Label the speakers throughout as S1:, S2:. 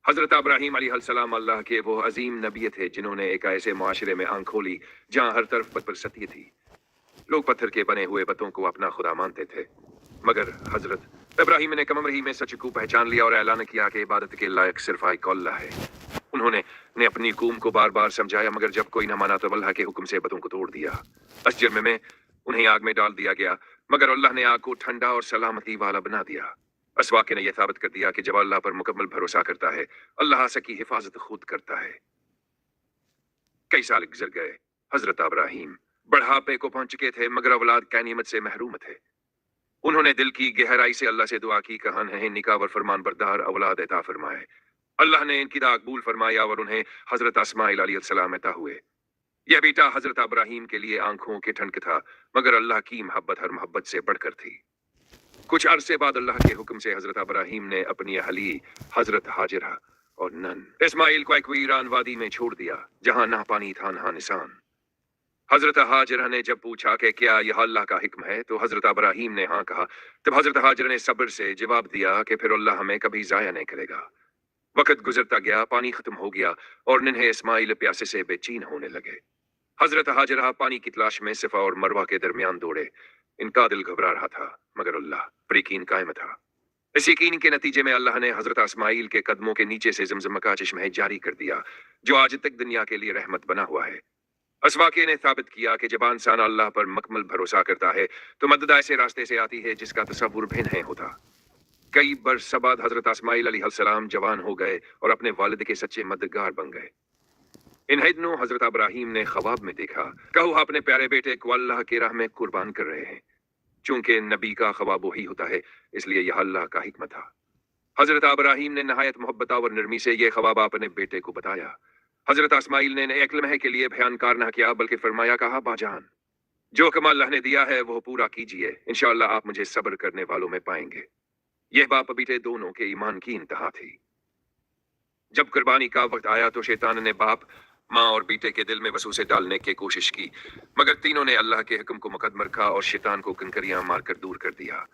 S1: हजरत इब्राहीम अलैहिस्सलाम अल्लाह के वो अजीम नबी थे जिन्होंने एक ऐसे मुआशरे में आंख खोली जहां हर तरफ पत्थर सत्य थी। लोग पत्थर के बने हुए बतों को अपना खुदा मानते थे, मगर हजरत इब्राहीम ने कम ही में सच को पहचान लिया और ऐलान किया कि इबादत के लायक सिर्फ एक अल्लाह है। उन्होंने अपनी कौम को बार बार समझाया, मगर जब कोई न माना तो अल्लाह के हुक्म से बतों को तोड़ दिया। अजर में उन्हें आग में डाल दिया गया, मगर अल्लाह ने आग को ठंडा और सलामती वाला बना दिया। इस वाक़े ने यह साबित कर दिया कि जब अल्लाह पर मुकम्मल भरोसा करता है, अल्लाह सबकी हिफाजत खुद करता है। कई साल गुजर गए। हजरत इब्राहीम बढ़ापे को पहुंच चुके थे, मगर औलाद की नियमत से महरूम थे। उन्होंने दिल की गहराई से अल्लाह से दुआ की, कहा है निकावर फरमान बरदार औलाद अता फरमाए। अल्लाह ने इनकी दुआ कबूल फरमाया और उन्हें हजरत इस्माइल अलैहिस्सलाम अता हुए। यह बेटा हजरत इब्राहीम के लिए आंखों के ठनक था, मगर अल्लाह की मोहब्बत हर मोहब्बत से बढ़कर थी। कुछ अरसे बाद अल्लाह के हुक्म से हजरत इब्राहीम ने अपनी अहली हजरत हाजिरा और नन इस्माइल को एक वीरान वादी में छोड़ दिया, जहां ना पानी था ना निशान। हजरत हाजिरा ने जब पूछा कि क्या यह अल्लाह का हुक्म है, तो हजरत इब्राहीम ने हाँ कहा। तब हजरत हाजिरा ने सब्र से जवाब दिया कि फिर अल्लाह हमें कभी जाया नहीं करेगा। वक्त गुजरता गया, पानी खत्म हो गया और नन्हे इस्माइल प्यासे से बेचैन होने लगे। हजरत हाजिरा पानी की तलाश में सफा और मरवा के दरमियान दौड़े। इनका दिल घबरा रहा था, मगर अल्लाह पर यकीन कायम था। इस यकीन के नतीजे में अल्लाह ने हजरत इस्माइल के कदमों के नीचे से जमजम का चश्मा जारी कर दिया, जो आज तक दुनिया के लिए रहमत बना हुआ है। इस वाक़े ने साबित किया कि जब इंसान अल्लाह पर मुकम्मल भरोसा करता है तो मदद ऐसे रास्ते से आती है जिसका तसव्वुर भी नहीं होता। कई बरस बाद हजरत इस्माइल अलैहिस्सलाम जवान हो गए और अपने वालिद के सच्चे मददगार बन गए। इन्हीं दिनों हजरत इब्राहीम ने ख्वाब में देखा, कहो अपने प्यारे बेटे को अल्लाह की राह में कुर्बान कर रहे हैं। चूंकि नबी का ख्वाब वही होता है, इसलिए यह अल्लाह का हिकमत था। हजरत इब्राहीम ने नहायत मोहब्बत और नरमी से यह ख्वाब अपने बेटे को बताया। हजरत इस्माइल ने एक लम्हे के लिए बयान न किया, बल्कि फरमाया, कहा बाजान, जो कमाल अल्लाह ने दिया है वो पूरा कीजिए, इंशाअल्लाह आप मुझे सब्र करने वालों में पाएंगे। यह बाप बेटे दोनों के ईमान की इंतहा थी। जब कुर्बानी का वक्त आया तो शैतान ने बाप, माँ और बेटे के दिल में वसूसे डालने की कोशिश की, मगर तीनों ने अल्लाह के हुक्म को मुकद्दम रखा और शैतान को कंकरियां मारकर दूर कर दिया।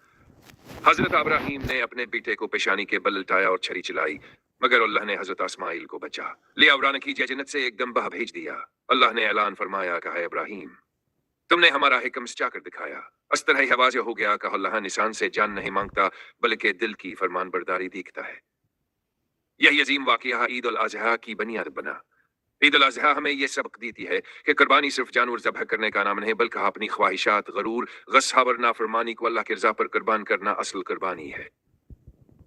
S1: हजरत इब्राहीम ने अपने बेटे को पेशानी के बल लटाया और छड़ी चलाई, मगर अल्लाह ने हजरत इस्माइल को बचा लिया और की जन्नत से एकदम बहा भेज दिया। अल्लाह ने ऐलान फरमाया, कहा इब्राहीम, तुमने हमारा हुक्म चाकर दिखाया। इस तरह ही वाज़ेह हो गया कि अल्लाह निशान से जान नहीं मांगता, बल्कि दिल की फरमानबरदारी देखता है। यही अजीम वाक़या ईद उल अज़हा की बुनियाद बना। ईद उल अज़हा हमें यह सबक देती है कि कुर्बानी सिर्फ जानवर ज़बह करने का नाम नहीं, बल्कि अपनी ख्वाहिशात, गरूर, गस्सा और नाफरमानी को अल्लाह की रज़ा पर कुर्बान करना असल कुर्बानी है।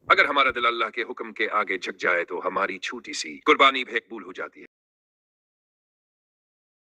S1: अगर हमारा दिल अल्लाह के हुक्म के आगे झुक जाए तो हमारी छोटी सी कुर्बानी भी कबूल हो जाती है।